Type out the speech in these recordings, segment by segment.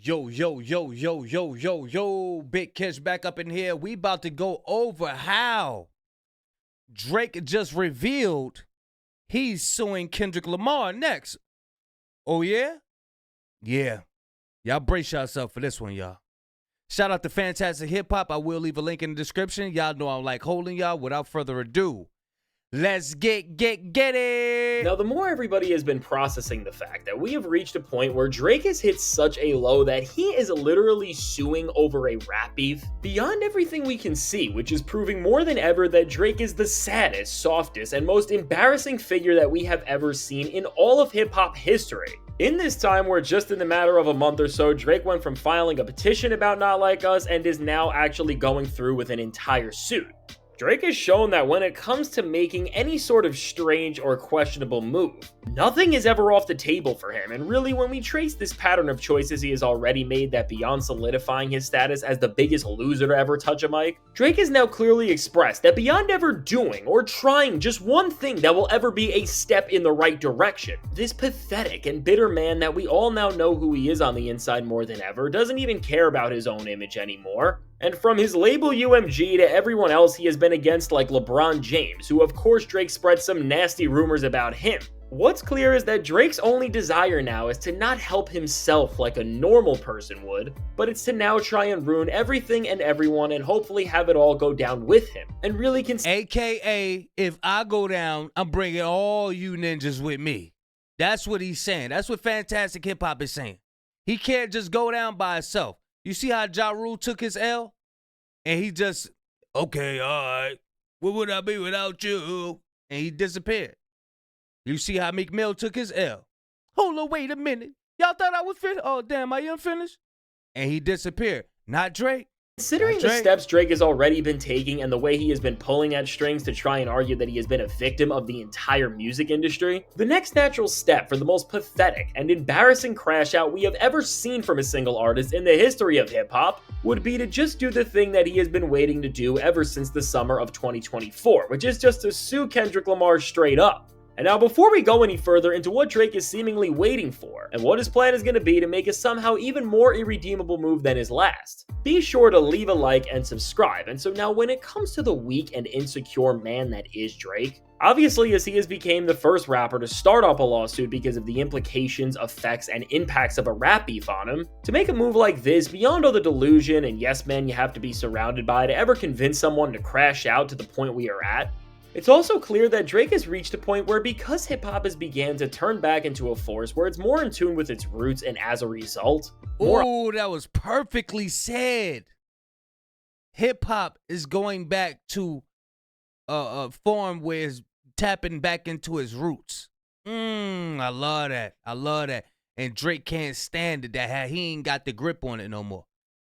Yo, Big Kish back up in here. We about to go over how Drake just revealed he's suing Kendrick Lamar next. Oh, yeah? Yeah. Y'all brace yourself for this one, y'all. Shout out to Fantastic Hip Hop. I will leave a link in the description. Y'all know I like holding y'all. Without further ado, let's get it. Now, the more everybody has been processing the fact that we have reached a point where Drake has hit such a low that he is literally suing over a rap beef, beyond everything we can see, which is proving more than ever that Drake is the saddest, softest, and most embarrassing figure that we have ever seen in all of hip-hop history. In this time where just in the matter of a month or so, Drake went from filing a petition about Not Like Us and is now actually going through with an entire suit. Drake has shown that when it comes to making any sort of strange or questionable move, nothing is ever off the table for him, and really when we trace this pattern of choices he has already made that beyond solidifying his status as the biggest loser to ever touch a mic, Drake has now clearly expressed that beyond ever doing or trying just one thing that will ever be a step in the right direction, this pathetic and bitter man that we all now know who he is on the inside more than ever doesn't even care about his own image anymore. And from his label UMG to everyone else he has been against like LeBron James, who of course Drake spread some nasty rumors about him. What's clear is that Drake's only desire now is to not help himself like a normal person would, but it's to now try and ruin everything and everyone and hopefully have it all go down with him. And really AKA, if I go down, I'm bringing all you ninjas with me. That's what he's saying. That's what Fantastic Hip Hop is saying. He can't just go down by himself. You see how Ja Rule took his L? And he just, okay, all right, what would I be without you? And he disappeared. You see how Meek Mill took his L? Hold on, wait a minute. Y'all thought I was finished? Oh, damn, I am finished? And he disappeared. Not Drake. Considering the steps Drake has already been taking and the way he has been pulling at strings to try and argue that he has been a victim of the entire music industry, the next natural step for the most pathetic and embarrassing crash out we have ever seen from a single artist in the history of hip-hop would be to just do the thing that he has been waiting to do ever since the summer of 2024, which is just to sue Kendrick Lamar straight up. And now before we go any further into what Drake is seemingly waiting for, and what his plan is going to be to make a somehow even more irredeemable move than his last, be sure to leave a like and subscribe. And so now when it comes to the weak and insecure man that is Drake, obviously as he has become the first rapper to start up a lawsuit because of the implications, effects, and impacts of a rap beef on him, to make a move like this beyond all the delusion and yes man you have to be surrounded by to ever convince someone to crash out to the point we are at, it's also clear that Drake has reached a point where because hip-hop has began to turn back into a force where it's more in tune with its roots and as a result... Oh, that was perfectly said. Hip-hop is going back to a form where it's tapping back into its roots. I love that. I love that. And Drake can't stand it that he ain't got the grip on it no more.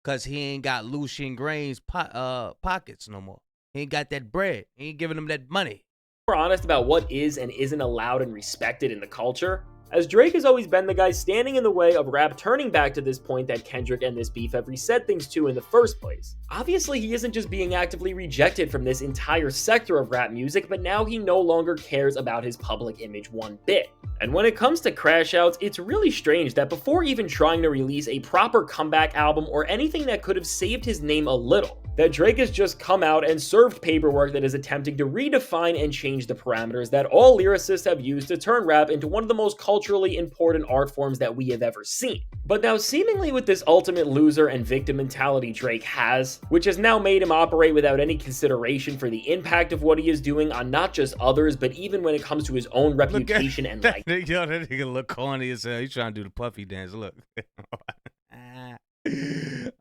Because he ain't got Lucian Grain's pockets no more. He ain't got that bread. He ain't giving him that money. More honest about what is and isn't allowed and respected in the culture, as Drake has always been the guy standing in the way of rap turning back to this point that Kendrick and this beef have reset things to in the first place. Obviously, he isn't just being actively rejected from this entire sector of rap music, but now he no longer cares about his public image one bit. And when it comes to crash outs, it's really strange that before even trying to release a proper comeback album or anything that could have saved his name a little, that Drake has just come out and served paperwork that is attempting to redefine and change the parameters that all lyricists have used to turn rap into one of the most culturally important art forms that we have ever seen. But now seemingly with this ultimate loser and victim mentality Drake has, which has now made him operate without any consideration for the impact of what he is doing on not just others, but even when it comes to his own reputation and like... Yo, that nigga look corny as hell. He's trying to do the puffy dance. Look.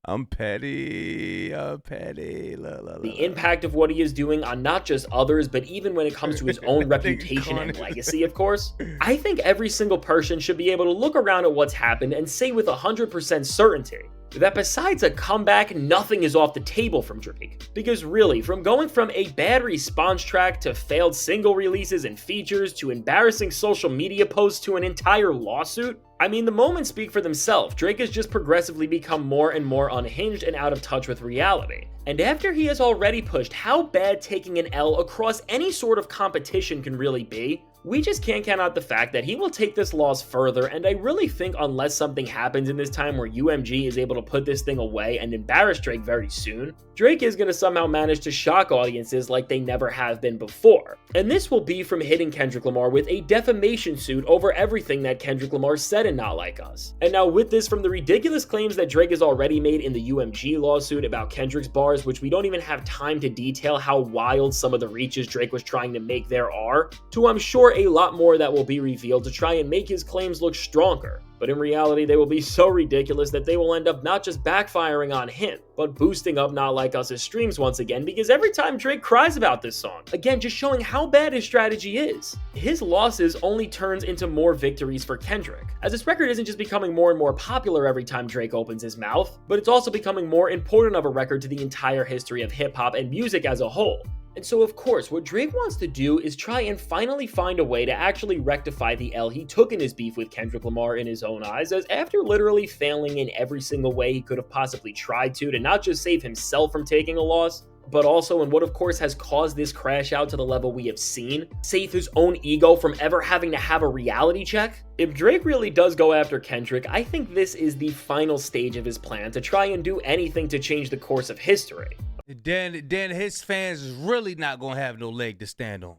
I'm petty. Look. The impact of what he is doing on not just others, but even when it comes to his own reputation and legacy, of course. I think every single person should be able to look around at what's happened and say with 100% certainty that besides a comeback, nothing is off the table from Drake. Because really, from going from a bad response track to failed single releases and features to embarrassing social media posts to an entire lawsuit, I mean, the moments speak for themselves. Drake has just progressively become more and more unhinged and out of touch with reality. And after he has already pushed how bad taking an L across any sort of competition can really be, we just can't count out the fact that he will take this loss further, and I really think unless something happens in this time where UMG is able to put this thing away and embarrass Drake very soon, Drake is going to somehow manage to shock audiences like they never have been before. And this will be from hitting Kendrick Lamar with a defamation suit over everything that Kendrick Lamar said in Not Like Us. And now with this, from the ridiculous claims that Drake has already made in the UMG lawsuit about Kendrick's bars, which we don't even have time to detail how wild some of the reaches Drake was trying to make there are, to I'm sure a lot more that will be revealed to try and make his claims look stronger. But in reality, they will be so ridiculous that they will end up not just backfiring on him, but boosting up Not Like Us' streams once again, because every time Drake cries about this song, again, just showing how bad his strategy is. His losses only turns into more victories for Kendrick, as this record isn't just becoming more and more popular every time Drake opens his mouth, but it's also becoming more important of a record to the entire history of hip-hop and music as a whole. And so of course, what Drake wants to do is try and finally find a way to actually rectify the L he took in his beef with Kendrick Lamar in his own eyes, as after literally failing in every single way he could have possibly tried to not just save himself from taking a loss, but also in what of course has caused this crash out to the level we have seen, save his own ego from ever having to have a reality check. If Drake really does go after Kendrick, I think this is the final stage of his plan to try and do anything to change the course of history. Then his fans is really not gonna have no leg to stand on.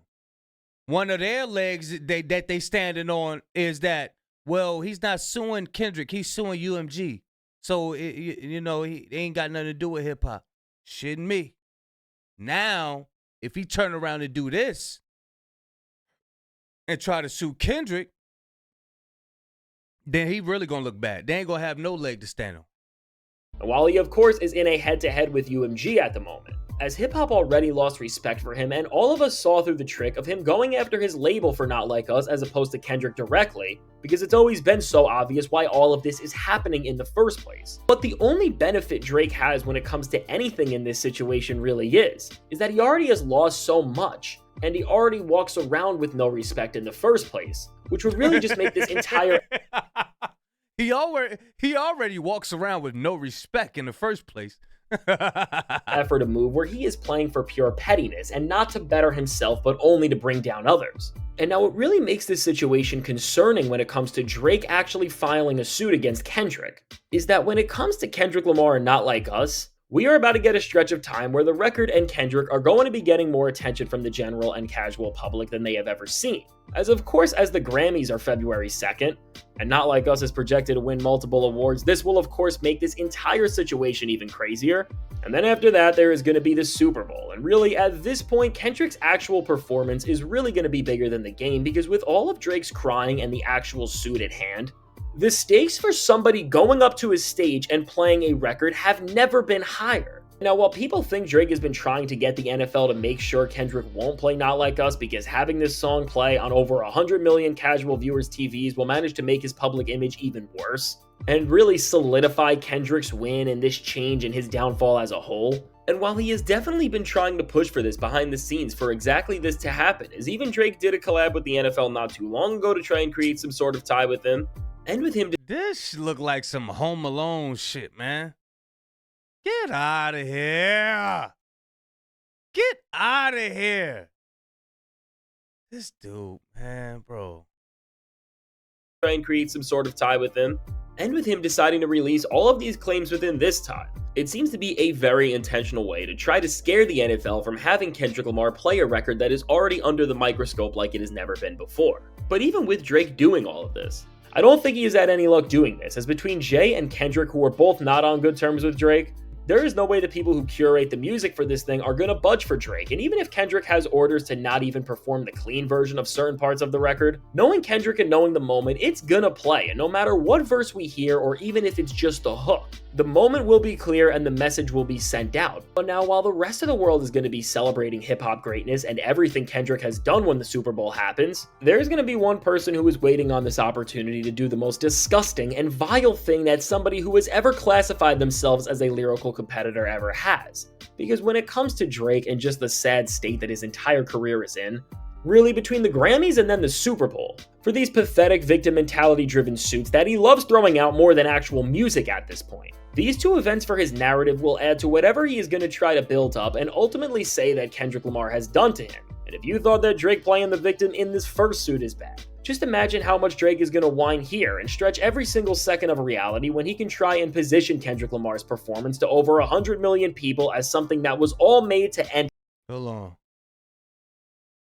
One of their legs that they standing on is that, well, he's not suing Kendrick, he's suing UMG. So he ain't got nothing to do with hip hop. Shitting me. Now, if he turn around and do this and try to sue Kendrick, then he really gonna look bad. They ain't gonna have no leg to stand on. And while he of course is in a head-to-head with UMG at the moment, as hip-hop already lost respect for him, and all of us saw through the trick of him going after his label for Not Like Us as opposed to Kendrick directly, because it's always been so obvious why all of this is happening in the first place. But the only benefit Drake has when it comes to anything in this situation really is that he already has lost so much, and he already walks around with no respect in the first place, which would really just make this entire He already walks around with no respect in the first place. effort to move where he is playing for pure pettiness and not to better himself but only to bring down others. And now what really makes this situation concerning when it comes to Drake actually filing a suit against Kendrick is that when it comes to Kendrick Lamar and Not Like Us, we are about to get a stretch of time where the record and Kendrick are going to be getting more attention from the general and casual public than they have ever seen. As of course, as the Grammys are February 2nd, and Not Like Us is projected to win multiple awards, this will of course make this entire situation even crazier. And then after that, there is going to be the Super Bowl. And really, at this point, Kendrick's actual performance is really going to be bigger than the game, because with all of Drake's crying and the actual suit at hand, the stakes for somebody going up to his stage and playing a record have never been higher. Now, while people think Drake has been trying to get the NFL to make sure Kendrick won't play Not Like Us because having this song play on over 100 million casual viewers' TVs will manage to make his public image even worse, and really solidify Kendrick's win and this change and his downfall as a whole, and while he has definitely been trying to push for this behind the scenes for exactly this to happen, as even Drake did a collab with the NFL not too long ago to try and create some sort of tie with them, and with him. This look like some Home Alone shit, man. Get out of here. Get out of here. This dude, man, bro. Try and create some sort of tie with him, and with him deciding to release all of these claims within this time. It seems to be a very intentional way to try to scare the NFL from having Kendrick Lamar play a record that is already under the microscope like it has never been before. But even with Drake doing all of this, I don't think he has had any luck doing this, as between Jay and Kendrick, who are both not on good terms with Drake, there is no way the people who curate the music for this thing are gonna budge for Drake. And even if Kendrick has orders to not even perform the clean version of certain parts of the record, knowing Kendrick and knowing the moment, it's gonna play. And no matter what verse we hear, or even if it's just a hook, the moment will be clear and the message will be sent out. But now, while the rest of the world is going to be celebrating hip-hop greatness and everything Kendrick has done when the Super Bowl happens, there's going to be one person who is waiting on this opportunity to do the most disgusting and vile thing that somebody who has ever classified themselves as a lyrical competitor ever has. Because when it comes to Drake and just the sad state that his entire career is in, really between the Grammys and then the Super Bowl, for these pathetic victim mentality driven suits that he loves throwing out more than actual music at this point. These two events for his narrative will add to whatever he is going to try to build up and ultimately say that Kendrick Lamar has done to him. And if you thought that Drake playing the victim in this first suit is bad, just imagine how much Drake is going to whine here and stretch every single second of reality when he can try and position Kendrick Lamar's performance to over 100 million people as something that was all made to end. Hold on.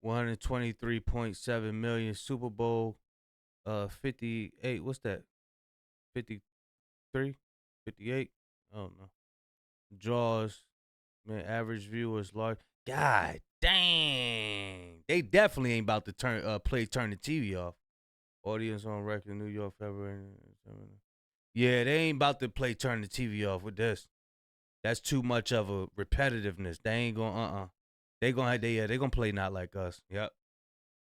123.7 million Super Bowl 58. What's that? 53? 58? I don't know. Draws. Man, average viewers large. God dang. They definitely ain't about to turn the TV off. Audience on record, New York, February. Yeah, they ain't about to turn the TV off with this. That's too much of a repetitiveness. They ain't gonna They're gonna play Not Like Us. Yep.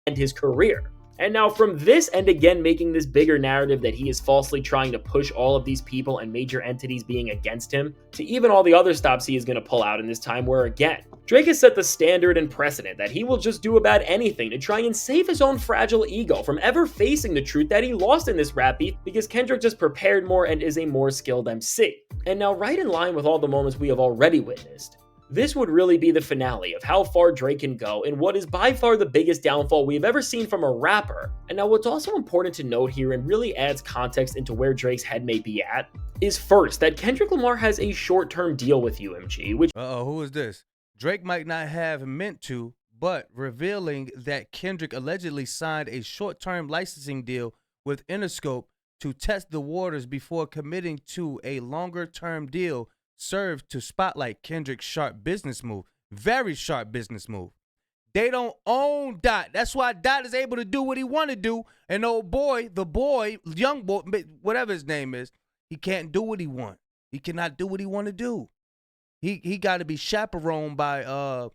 And his career. And now from this, and again making this bigger narrative that he is falsely trying to push all of these people and major entities being against him, to even all the other stops he is going to pull out in this time where, again, Drake has set the standard and precedent that he will just do about anything to try and save his own fragile ego from ever facing the truth that he lost in this rap beef because Kendrick just prepared more and is a more skilled MC. And now, right in line with all the moments we have already witnessed, this would really be the finale of how far Drake can go in what is by far the biggest downfall we've ever seen from a rapper. And now what's also important to note here and really adds context into where Drake's head may be at is first that Kendrick Lamar has a short-term deal with UMG, which who is this? Drake might not have meant to, but revealing that Kendrick allegedly signed a short-term licensing deal with Interscope to test the waters before committing to a longer-term deal served to spotlight Kendrick's sharp business move. Very sharp business move. They don't own Dot. That's why Dot is able to do what he want to do. And old boy, young boy, whatever his name is, he can't do what he want. He cannot do what he want to do. He got to be chaperoned by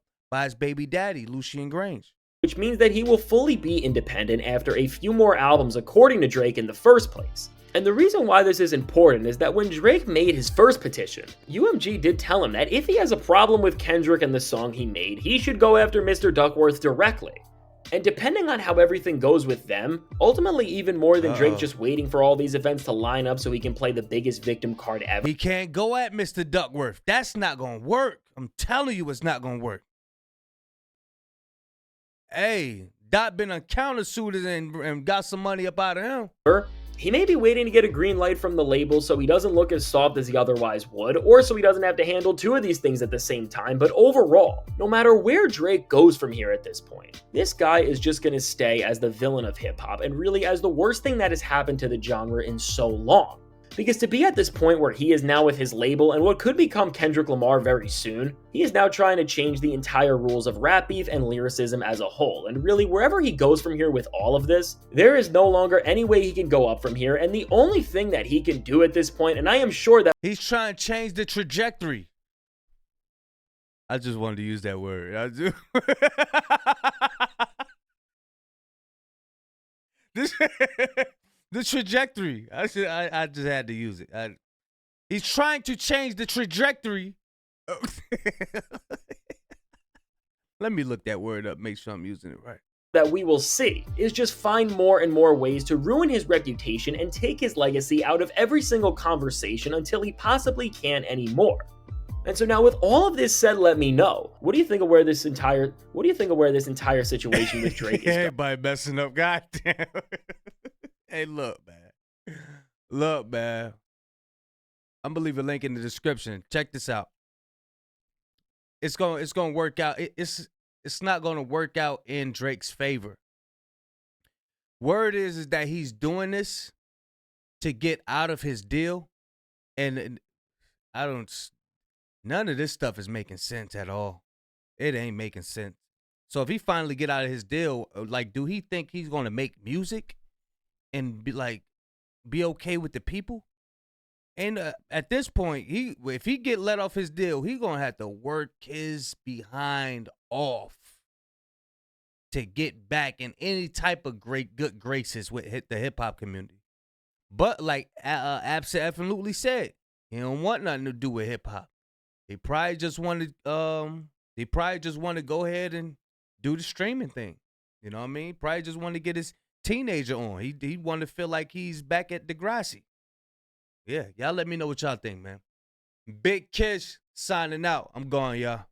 his baby daddy, Lucien Grange. Which means that he will fully be independent after a few more albums, according to Drake in the first place. And the reason why this is important is that when Drake made his first petition, UMG did tell him that if he has a problem with Kendrick and the song he made, he should go after Mr. Duckworth directly. And depending on how everything goes with them, ultimately even more than Drake just waiting for all these events to line up so he can play the biggest victim card ever. He can't go at Mr. Duckworth. That's not going to work. I'm telling you it's not going to work. Hey, Dot been a countersuited and got some money up out of him. He may be waiting to get a green light from the label so he doesn't look as soft as he otherwise would, or so he doesn't have to handle two of these things at the same time, but overall, no matter where Drake goes from here at this point, this guy is just going to stay as the villain of hip-hop and really as the worst thing that has happened to the genre in so long. Because to be at this point where he is now with his label and what could become Kendrick Lamar very soon, he is now trying to change the entire rules of rap beef and lyricism as a whole. And really, wherever he goes from here with all of this, there is no longer any way he can go up from here. And the only thing that he can do at this point, and I am sure that he's trying to change the trajectory. I just wanted to use that word. I do. The trajectory. I just had to use it. He's trying to change the trajectory. Let me look that word up, make sure I'm using it right. That we will see is just find more and more ways to ruin his reputation and take his legacy out of every single conversation until he possibly can't anymore. And so now with all of this said, let me know, what do you think of where this entire situation with Drake is going? Everybody messing up, goddamn. Hey, look, man. I'm gonna leave a link in the description. Check this out. It's gonna work out. It's not gonna work out in Drake's favor. Word is that he's doing this to get out of his deal, and none of this stuff is making sense at all. It ain't making sense. So if he finally get out of his deal, like, do he think he's gonna make music and be okay with the people? And at this point, if he get let off his deal, he gonna have to work his behind off to get back in any type of good graces with the hip hop community. But like absolutely said, he don't want nothing to do with hip hop. He probably just wanted to go ahead and do the streaming thing. You know what I mean? Probably just wanted to get his teenager on. He wanted to feel like he's back at Degrassi. Yeah, y'all let me know what y'all think, man. Big Kish signing out. I'm gone, y'all.